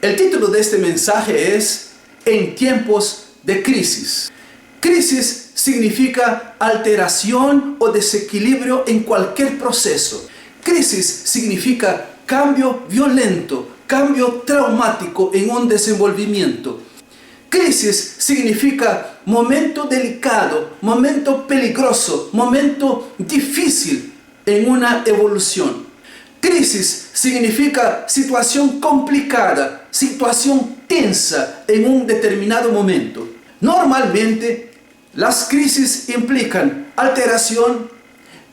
El título de este mensaje es En tiempos de crisis. Crisis significa alteración o desequilibrio en cualquier proceso. Crisis significa cambio violento, cambio traumático en un desenvolvimiento. Crisis significa momento delicado, momento peligroso, momento difícil en una evolución. Crisis significa situación complicada, situación tensa en un determinado momento. Normalmente, las crisis implican alteración,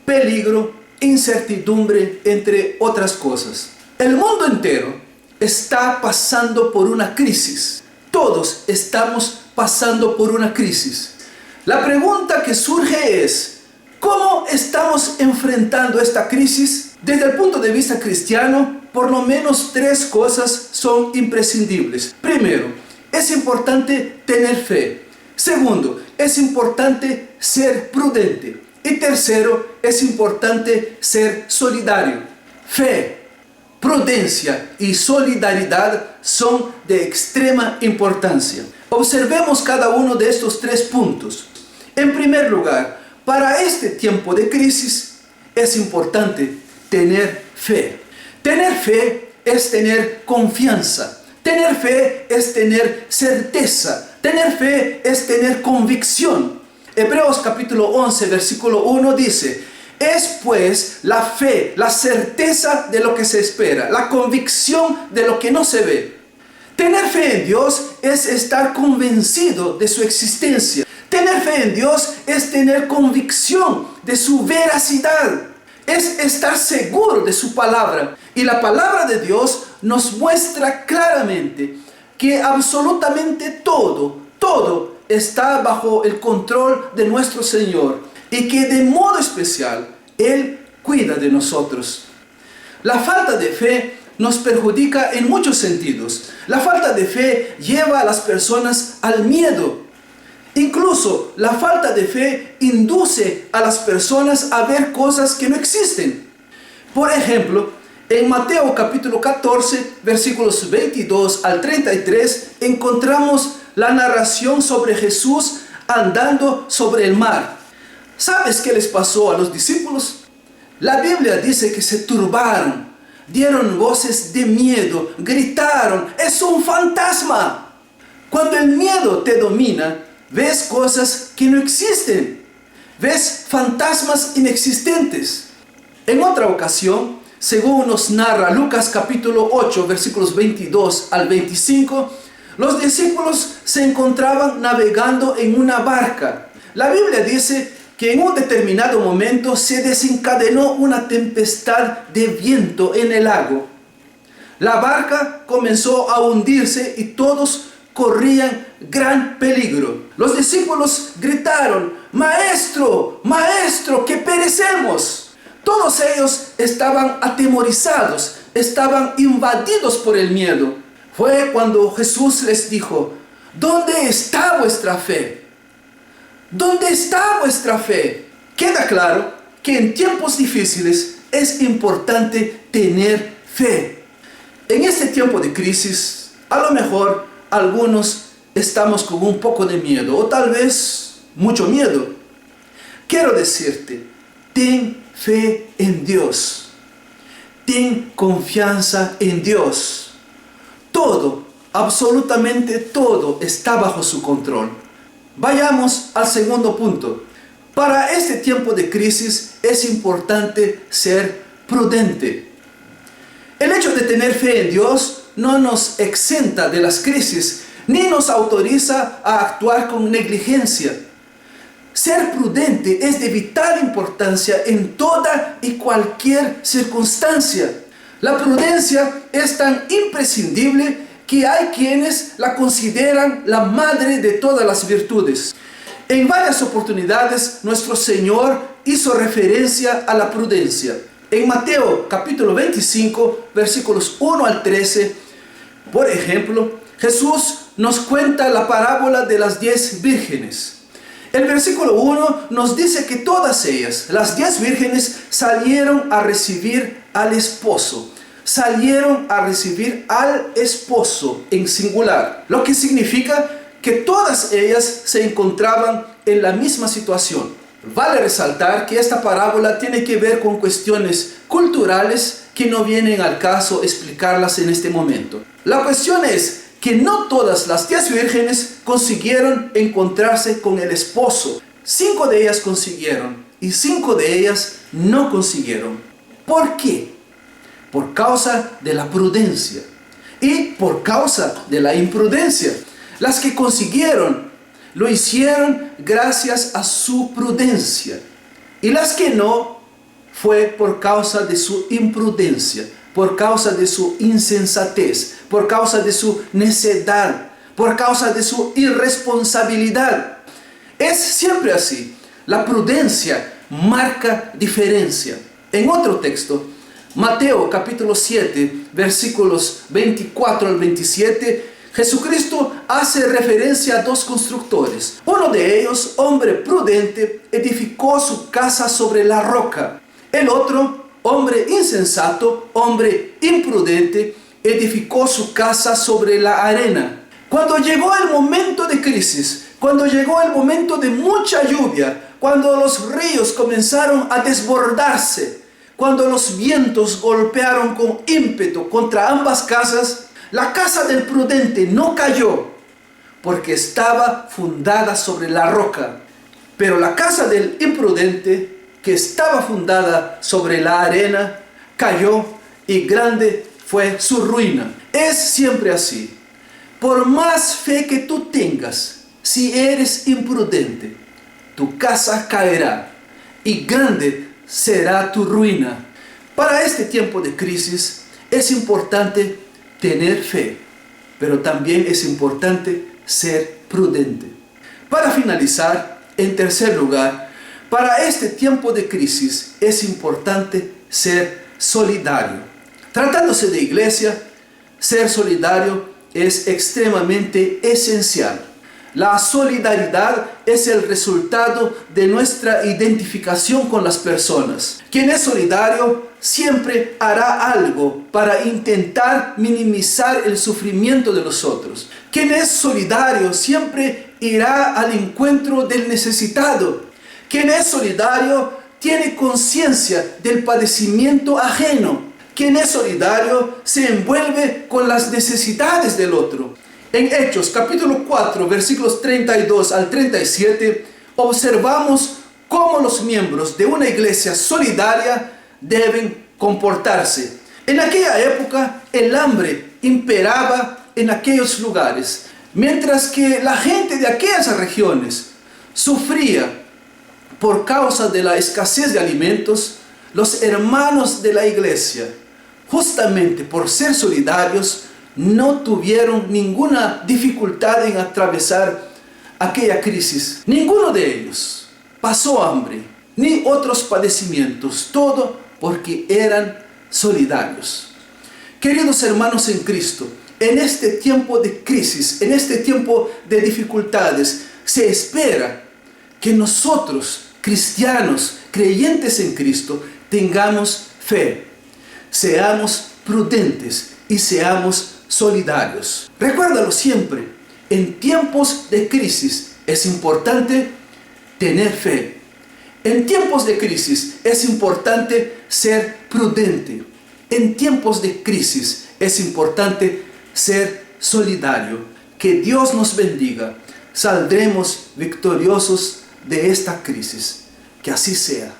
peligro, incertidumbre, entre otras cosas. El mundo entero está pasando por una crisis. Todos estamos pasando por una crisis. La pregunta que surge es, ¿cómo estamos enfrentando esta crisis? Desde el punto de vista cristiano, por lo menos 3 cosas son imprescindibles. Primero, es importante tener fe. Segundo, es importante ser prudente. Y tercero, es importante ser solidario. Fe, prudencia y solidaridad son de extrema importancia. Observemos cada uno de estos 3 puntos. En primer lugar, para este tiempo de crisis es importante tener fe. Tener fe es tener confianza. Tener fe es tener certeza. Tener fe es tener convicción. Hebreos capítulo 11, versículo 1 dice: es pues la fe, la certeza de lo que se espera, la convicción de lo que no se ve. Tener fe en Dios es estar convencido de su existencia. Tener fe en Dios es tener convicción de su veracidad. Es estar seguro de su palabra. Y la palabra de Dios nos muestra claramente que absolutamente todo está bajo el control de nuestro Señor. Y que de modo especial Él cuida de nosotros. La falta de fe nos perjudica en muchos sentidos. La falta de fe lleva a las personas al miedo. Incluso la falta de fe induce a las personas a ver cosas que no existen. Por ejemplo, en Mateo capítulo 14, versículos 22 al 33, encontramos la narración sobre Jesús andando sobre el mar. ¿Sabes qué les pasó a los discípulos? La Biblia dice que se turbaron, dieron voces de miedo, gritaron: ¡es un fantasma! Cuando el miedo te domina, ves cosas que no existen, ves fantasmas inexistentes. En otra ocasión, según nos narra Lucas capítulo 8, versículos 22 al 25, los discípulos se encontraban navegando en una barca. La Biblia dice que en un determinado momento se desencadenó una tempestad de viento en el lago. La barca comenzó a hundirse y todos corrían gran peligro. Los discípulos gritaron: ¡Maestro, maestro, que perecemos! Todos ellos estaban atemorizados, estaban invadidos por el miedo. Fue cuando Jesús les dijo: ¿dónde está vuestra fe? ¿Dónde está vuestra fe? Queda claro que en tiempos difíciles es importante tener fe. En este tiempo de crisis, a lo mejor algunos estamos con un poco de miedo, o tal vez mucho miedo. Quiero decirte, ten fe en Dios. Ten confianza en Dios. Todo, absolutamente todo, está bajo su control. Vayamos al segundo punto. Para este tiempo de crisis es importante ser prudente. El hecho de tener fe en Dios no nos exenta de las crisis, ni nos autoriza a actuar con negligencia. Ser prudente es de vital importancia en toda y cualquier circunstancia. La prudencia es tan imprescindible que hay quienes la consideran la madre de todas las virtudes. En varias oportunidades nuestro Señor hizo referencia a la prudencia. En Mateo capítulo 25, versículos 1 al 13, por ejemplo, Jesús nos cuenta la parábola de las 10 vírgenes. El versículo 1 nos dice que todas ellas, las 10 vírgenes, salieron a recibir al esposo. salieron a recibir al esposo en singular, lo que significa que todas ellas se encontraban en la misma situación. Vale resaltar que esta parábola tiene que ver con cuestiones culturales que no vienen al caso explicarlas en este momento. La cuestión es que no todas las 10 vírgenes consiguieron encontrarse con el esposo. 5 de ellas consiguieron y 5 de ellas no consiguieron. ¿Por qué? Por causa de la prudencia y por causa de la imprudencia. Las que consiguieron lo hicieron gracias a su prudencia, y las que no fue por causa de su imprudencia, por causa de su insensatez, por causa de su necedad, por causa de su irresponsabilidad. Es siempre así. La prudencia marca diferencia. En otro texto, Mateo capítulo 7, versículos 24 al 27, Jesucristo hace referencia a 2 constructores. Uno de ellos, hombre prudente, edificó su casa sobre la roca. El otro, hombre insensato, hombre imprudente, edificó su casa sobre la arena. Cuando llegó el momento de crisis, cuando llegó el momento de mucha lluvia, cuando los ríos comenzaron a desbordarse, cuando los vientos golpearon con ímpetu contra ambas casas, la casa del prudente no cayó porque estaba fundada sobre la roca. Pero la casa del imprudente, que estaba fundada sobre la arena, cayó y grande fue su ruina. Es siempre así. Por más fe que tú tengas, si eres imprudente, tu casa caerá y grande será tu ruina. Para este tiempo de crisis es importante tener fe, pero también es importante ser prudente. Para finalizar, en tercer lugar, para este tiempo de crisis es importante ser solidario. Tratándose de iglesia, ser solidario es extremadamente esencial. La solidaridad es el resultado de nuestra identificación con las personas. Quien es solidario siempre hará algo para intentar minimizar el sufrimiento de los otros. Quien es solidario siempre irá al encuentro del necesitado. Quien es solidario tiene conciencia del padecimiento ajeno. Quien es solidario se envuelve con las necesidades del otro. En Hechos capítulo 4, versículos 32 al 37, observamos cómo los miembros de una iglesia solidaria deben comportarse. En aquella época, el hambre imperaba en aquellos lugares, mientras que la gente de aquellas regiones sufría por causa de la escasez de alimentos. Los hermanos de la iglesia, justamente por ser solidarios, no tuvieron ninguna dificultad en atravesar aquella crisis. Ninguno de ellos pasó hambre, ni otros padecimientos, todo porque eran solidarios. Queridos hermanos en Cristo, en este tiempo de crisis, en este tiempo de dificultades, se espera que nosotros, cristianos, creyentes en Cristo, tengamos fe, seamos prudentes y seamos solidarios. Recuérdalo siempre, en tiempos de crisis es importante tener fe. En tiempos de crisis es importante ser prudente. En tiempos de crisis es importante ser solidario. Que Dios nos bendiga. Saldremos victoriosos de esta crisis. Que así sea.